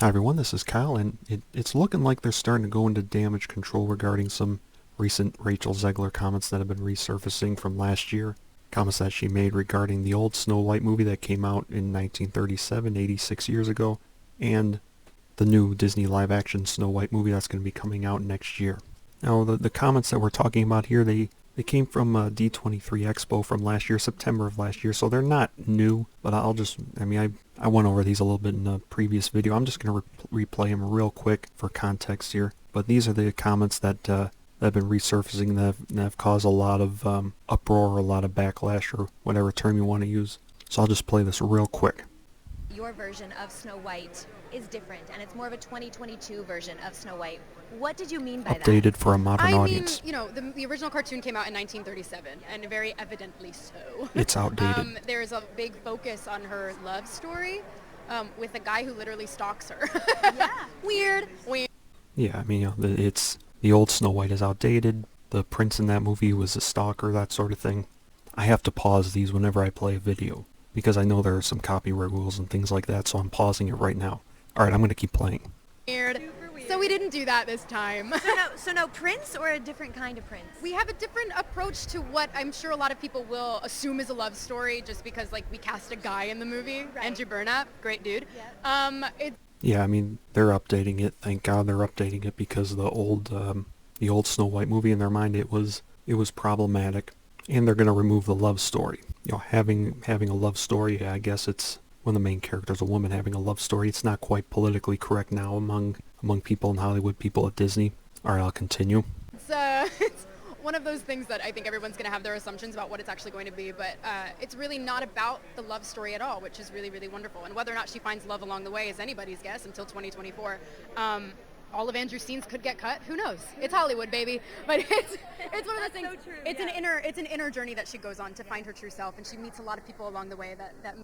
Hi everyone, this is Kyle, and it's looking like they're starting to go into damage control regarding some recent Rachel Zegler comments that have been resurfacing from last year. Comments that she made regarding the old Snow White movie that came out in 1937, 86 years ago, and the new Disney live-action Snow White movie that's going to be coming out next year. Now, the comments that we're talking about here, they came from D23 Expo from last year, September of last year, so they're not new, but I went over these a little bit in a previous video. I'm just going to replay them real quick for context here. But these are the comments that have been resurfacing that have caused a lot of uproar, or a lot of backlash, or whatever term you want to use. So I'll just play this real quick. Your version of Snow White is different, and it's more of a 2022 version of Snow White. What did you mean by that? Updated for a modern audience. The original cartoon came out in 1937, and very evidently so. It's outdated. There's a big focus on her love story with a guy who literally stalks her. Yeah. Weird. Yeah, it's the old Snow White is outdated. The prince in that movie was a stalker, that sort of thing. I have to pause these whenever I play a video, because I know there are some copyright rules and things like that, so I'm pausing it right now. Alright, I'm going to keep playing. Weird. So we didn't do that this time. So no prince, or a different kind of prince? We have a different approach to what I'm sure a lot of people will assume is a love story, just because we cast a guy in the movie. Right. Andrew Burnap, great dude. Yep. Yeah, they're updating it. Thank God they're updating it, because the old Snow White movie, in their mind, it was problematic, and they're going to remove the love story. Having a love story, I guess it's when the main character is a woman having a love story. It's not quite politically correct now among people in Hollywood, people at Disney. All right, I'll continue. It's one of those things that I think everyone's going to have their assumptions about what it's actually going to be, but it's really not about the love story at all, which is really, really wonderful. And whether or not she finds love along the way is anybody's guess until 2024. All of Andrew's scenes could get cut. Who knows? It's Hollywood, baby. But it's one of those things. So true, it's yeah. It's an inner journey that she goes on to find her true self, and she meets a lot of people along the way that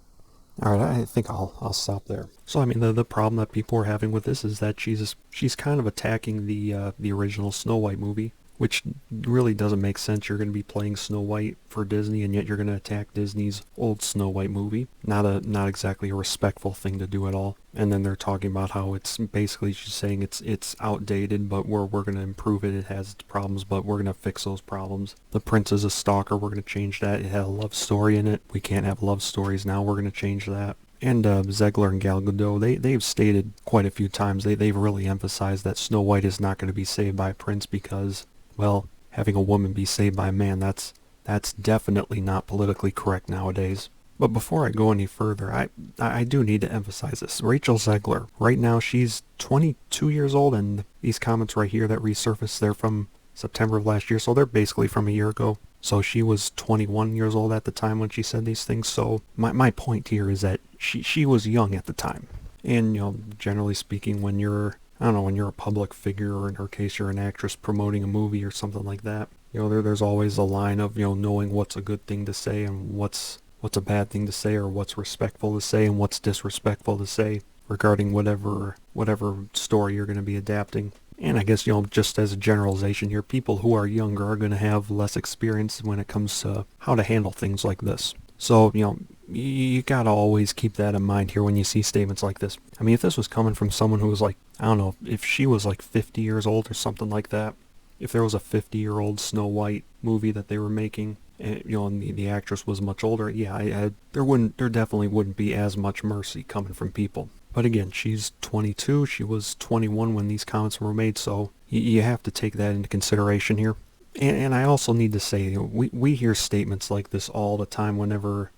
All right, I think I'll stop there. So the problem that people are having with this is that she's kind of attacking the original Snow White movie, which really doesn't make sense. You're going to be playing Snow White for Disney, and yet you're going to attack Disney's old Snow White movie. Not exactly a respectful thing to do at all. And then they're talking about how it's basically, she's saying it's outdated, but we're going to improve it. It has its problems, but we're going to fix those problems. The prince is a stalker. We're going to change that. It had a love story in it. We can't have love stories now. We're going to change that. And Zegler and Gal Gadot, they've stated quite a few times, they've really emphasized that Snow White is not going to be saved by a prince because, well, having a woman be saved by a man, that's definitely not politically correct nowadays. But before I go any further, I do need to emphasize this. Rachel Zegler, right now she's 22 years old, and these comments right here that resurfaced, they're from September of last year, so they're basically from a year ago. So she was 21 years old at the time when she said these things, so my point here is that she was young at the time. And, generally speaking, when you're a public figure, or in her case, you're an actress promoting a movie or something like that, there's always a line of, knowing what's a good thing to say and what's a bad thing to say, or what's respectful to say and what's disrespectful to say regarding whatever story you're going to be adapting. And I guess, just as a generalization here, people who are younger are going to have less experience when it comes to how to handle things like this. So, you gotta always keep that in mind here when you see statements like this. If this was coming from someone who was if she was 50 years old or something like that, if there was a 50-year-old Snow White movie that they were making, and the actress was much older, there definitely wouldn't be as much mercy coming from people. But again, she's 22, she was 21 when these comments were made, so you have to take that into consideration here. And I also need to say, we hear statements like this all the time whenever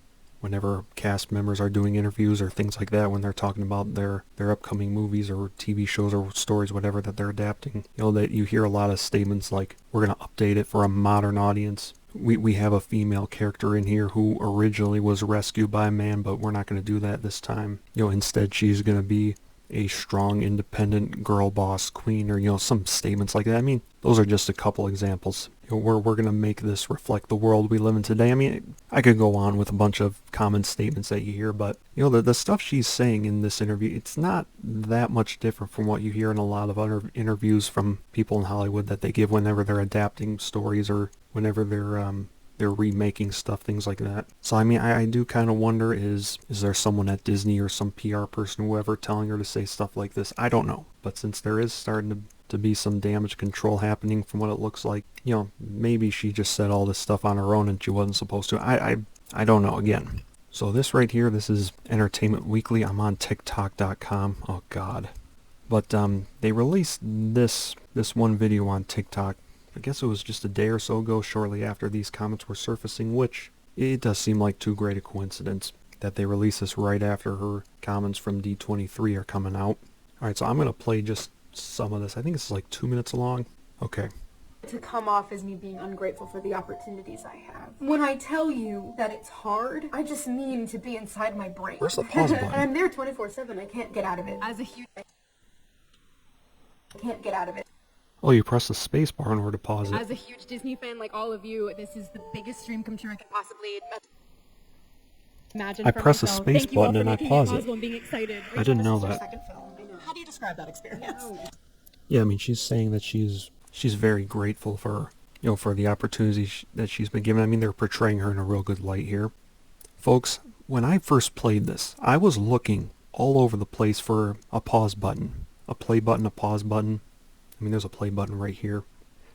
cast members are doing interviews or things like that, when they're talking about their upcoming movies or TV shows or stories, whatever that they're adapting. That you hear a lot of statements like, we're going to update it for a modern audience. We have a female character in here who originally was rescued by a man, but we're not going to do that this time. Instead she's going to be a strong, independent girl boss queen, or some statements like that. Those are just a couple examples. We're going to make this reflect the world we live in today. I could go on with a bunch of common statements that you hear, but the stuff she's saying in this interview, it's not that much different from what you hear in a lot of other interviews from people in Hollywood that they give whenever they're adapting stories, or whenever they're they're remaking stuff, things like that. So I mean, I do kind of wonder, is there someone at Disney or some PR person, whoever, telling her to say stuff like this? I don't know. But since there is starting to be some damage control happening from what it looks like, you know, maybe she just said all this stuff on her own and she wasn't supposed to. I don't know, again. So this right here, this is Entertainment Weekly. I'm on TikTok.com. Oh God. But they released this one video on TikTok. I guess it was just a day or so ago, shortly after these comments were surfacing, which it does seem like too great a coincidence that they release this right after her comments from D23 are coming out. Alright, so I'm going to play just some of this. I think it's like 2 minutes long. Okay. To come off as me being ungrateful for the opportunities I have. When I tell you that it's hard, I just mean to be inside my brain. Where's the pause button? And I'm there 24/7. I can't get out of it. I can't get out of it. Oh, you press the space bar in order to pause it. As a huge Disney fan like all of you, this is the biggest dream come true I could possibly imagine. I press the space button and I pause it. And being excited. I didn't know that. Second film. How do you describe that experience? Yeah, I mean, she's saying that she's very grateful for, you know, for the opportunities that she's been given. I mean, they're portraying her in a real good light here. Folks, when I first played this, I was looking all over the place for a pause button, a play button, a pause button. I mean, there's a play button right here,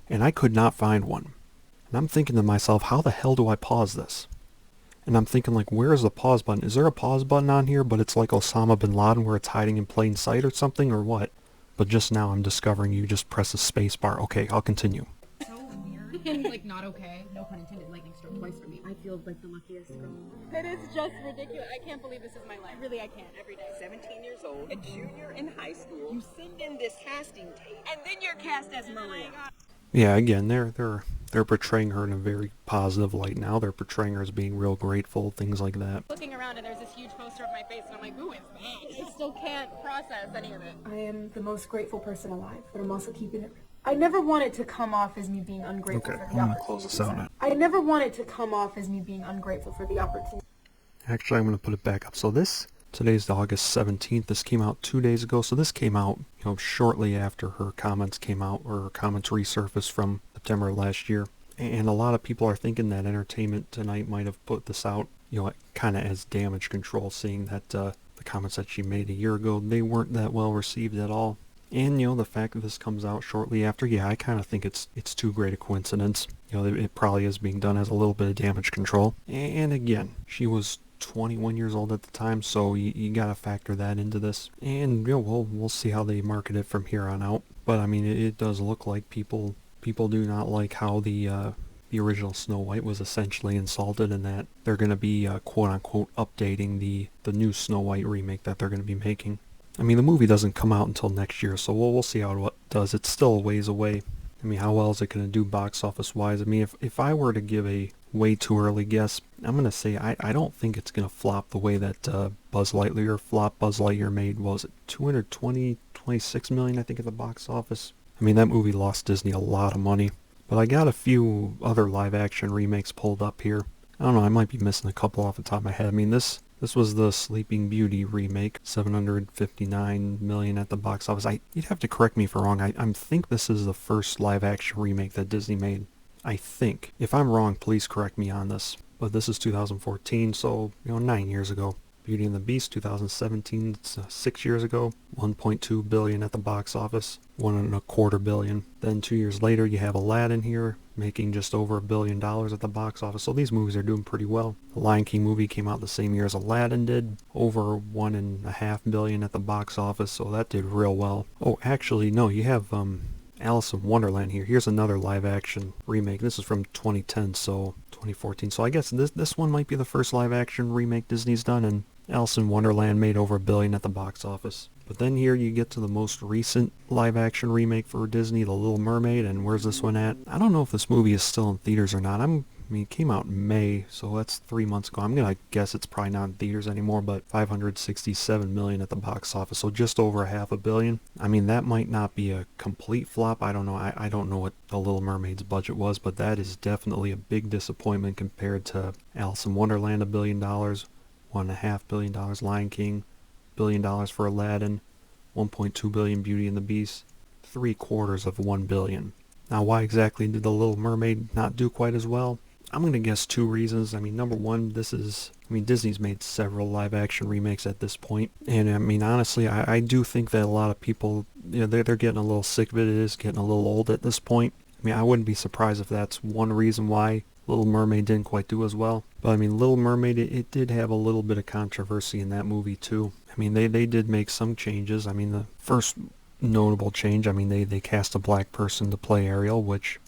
and I could not find one. And I'm thinking to myself, how the hell do I pause this? And I'm thinking, like, where is the pause button? Is there a pause button on here, but it's like Osama bin Laden where it's hiding in plain sight or something, or what? But just now I'm discovering you just press the space bar. Okay, I'll continue. So weird and like not okay. No pun intended. Lightning struck twice for me. I feel like the luckiest girl. It is just ridiculous. I can't believe this is my life. Really, I can't. Every day. 17 years old, a junior in high school. You send in this casting tape, and then you're cast as Maria. Yeah, again, they're portraying her in a very positive light now. They're portraying her as being real grateful, things like that. Looking around and there's this huge poster of my face and I'm like, who is that? I still can't process any of it. I am the most grateful person alive, but I'm also keeping it. I never want it to come off as me being ungrateful Okay, for I'm the gonna close this out now. I never want it to come off as me being ungrateful for the opportunity. Actually, I'm going to put it back up. So today's August 17th. This came out 2 days ago. So this came out, you know, shortly after her comments came out, or her comments resurfaced from September last year. And a lot of people are thinking that Entertainment Tonight might have put this out, you know, kind of as damage control, seeing that the comments that she made a year ago, they weren't that well received at all. And, you know, the fact that this comes out shortly after, yeah, I kind of think it's too great a coincidence. You know, it probably is being done as a little bit of damage control. And again, she was 21 years old at the time, so you gotta factor that into this. And, you know, we'll see how they market it from here on out. But, I mean, it does look like people do not like how the original Snow White was essentially insulted, and that they're going to be quote-unquote updating the new Snow White remake that they're going to be making. I mean, the movie doesn't come out until next year, so we'll see how it does. It's still a ways away. I mean, how well is it going to do box office wise? I mean, if I were to give a way too early guess, I'm going to say I don't think it's going to flop the way that Buzz Lightyear flopped. Buzz Lightyear made, what was it, 26 million, I think, at the box office. I mean, that movie lost Disney a lot of money. But I got a few other live-action remakes pulled up here. I don't know, I might be missing a couple off the top of my head. I mean, this was the Sleeping Beauty remake, 759 million at the box office. You'd have to correct me if I'm wrong. I think this is the first live-action remake that Disney made. I think. If I'm wrong, please correct me on this. But this is 2014, so, 9 years ago. Beauty and the Beast, 2017, 6 years ago, 1.2 billion at the box office, $1.25 billion. Then 2 years later, you have Aladdin here, making just over $1 billion at the box office. So these movies are doing pretty well. The Lion King movie came out the same year as Aladdin did, over $1.5 billion at the box office. So that did real well. Oh, actually, no, you have Alice in Wonderland here. Here's another live-action remake. This is from 2010, so 2014. So I guess this one might be the first live-action remake Disney's done, and Alice in Wonderland made over $1 billion at the box office. But then here you get to the most recent live-action remake for Disney, The Little Mermaid, and where's this one at? I don't know if this movie is still in theaters or not. I mean, it came out in May, so that's 3 months ago. I'm going to guess it's probably not in theaters anymore, but 567 million at the box office, so just over $500 million. I mean, that might not be a complete flop. I don't know. I don't know what The Little Mermaid's budget was, but that is definitely a big disappointment compared to Alice in Wonderland, $1 billion. $1.5 billion Lion King, $1 billion for Aladdin, 1.2 billion Beauty and the Beast, 3/4 of $1 billion. Now, why exactly did The Little Mermaid not do quite as well? I'm going to guess two reasons. I mean, number one, Disney's made several live-action remakes at this point, and I mean, honestly, I do think that a lot of people, they're getting a little sick of it. It is getting a little old at this point. I mean, I wouldn't be surprised if that's one reason why Little Mermaid didn't quite do as well. But I mean, Little Mermaid, it did have a little bit of controversy in that movie too. I mean, they did make some changes. I mean, the first notable change, I mean, they cast a black person to play Ariel, which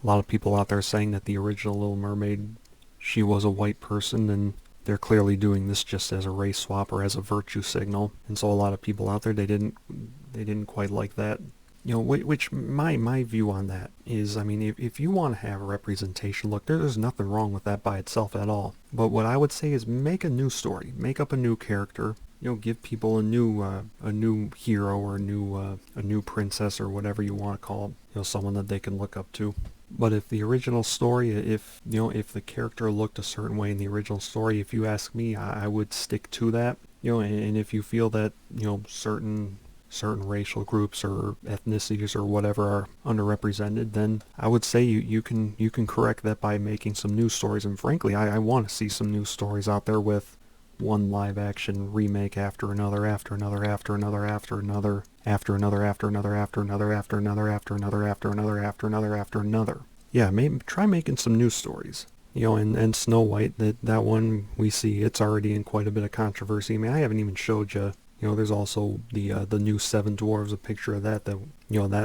a lot of people out there are saying that the original Little Mermaid, she was a white person, and they're clearly doing this just as a race swap or as a virtue signal. And so a lot of people out there, they didn't quite like that. Which my view on that is, I mean, if you want to have a representation, look, there's nothing wrong with that by itself at all. But what I would say is make a new story, make up a new character, give people a new hero or a new princess or whatever you want to call it, someone that they can look up to. But if the original story, if the character looked a certain way in the original story, if you ask me, I would stick to that. And if you feel that certain racial groups or ethnicities or whatever are underrepresented, then I would say you can correct that by making some new stories. And frankly, I want to see some new stories out there with one live action remake after another, after another, after another, after another, after another, after another, after another, after another, after another, after another, after another, after another. Yeah, try making some new stories. And Snow White, that one we see, it's already in quite a bit of controversy. I mean, I haven't even showed you. There's also the new Seven Dwarves, a picture of that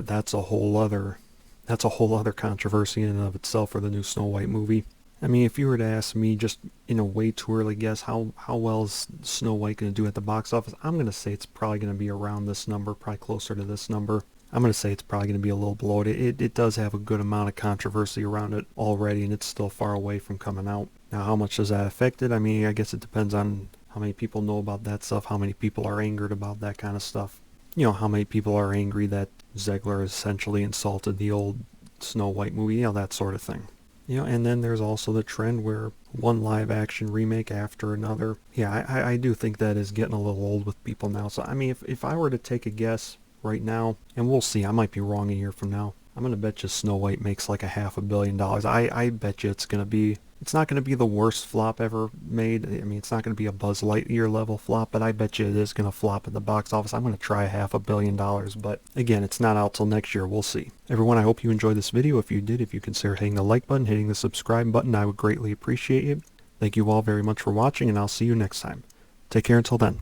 that's a whole other controversy in and of itself for the new Snow White movie. I mean, if you were to ask me just in a way too early guess how well is Snow White going to do at the box office, I'm going to say it's probably going to be around this number, probably closer to this number. I'm going to say it's probably going to be a little below it. It does have a good amount of controversy around it already, and it's still far away from coming out. Now, how much does that affect it? I mean, I guess it depends on how many people know about that stuff, how many people are angered about that kind of stuff. How many people are angry that Zegler essentially insulted the old Snow White movie, that sort of thing. And then there's also the trend where one live action remake after another. Yeah, I do think that is getting a little old with people now. So, I mean, if I were to take a guess right now, and we'll see, I might be wrong a year from now, I'm going to bet you Snow White makes like $500 million. I bet you it's not going to be the worst flop ever made. I mean, it's not going to be a Buzz Lightyear level flop, but I bet you it is going to flop at the box office. I'm going to try $500 million, but again, it's not out till next year. We'll see. Everyone, I hope you enjoyed this video. If you did, if you consider hitting the like button, hitting the subscribe button, I would greatly appreciate it. Thank you all very much for watching, and I'll see you next time. Take care until then.